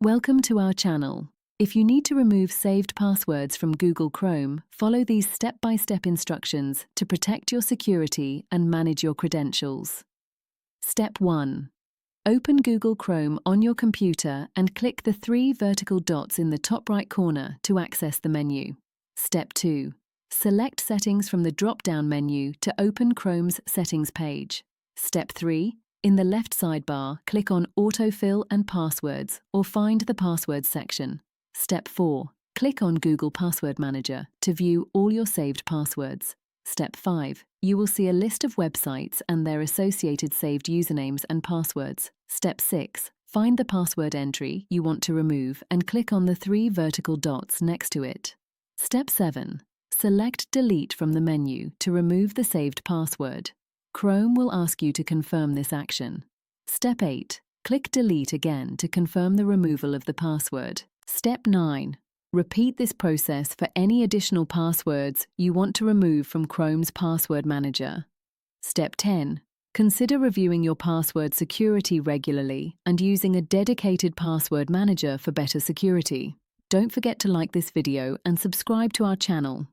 Welcome to our channel. If you need to remove saved passwords from Google Chrome, follow these step-by-step instructions to protect your security and manage your credentials. Step 1. Open Google Chrome on your computer and click the 3 vertical dots in the top right corner to access the menu. Step 2. Select Settings from the drop-down menu to open Chrome's Settings page. Step 3. In the left sidebar, click on Autofill and Passwords or find the Passwords section. Step 4. Click on Google Password Manager to view all your saved passwords. Step 5. You will see a list of websites and their associated saved usernames and passwords. Step 6. Find the password entry you want to remove and click on the 3 vertical dots next to it. Step 7. Select Delete from the menu to remove the saved password. Chrome will ask you to confirm this action. Step 8. Click Delete again to confirm the removal of the password. Step 9. Repeat this process for any additional passwords you want to remove from Chrome's Password Manager. Step 10. Consider reviewing your password security regularly and using a dedicated password manager for better security. Don't forget to like this video and subscribe to our channel.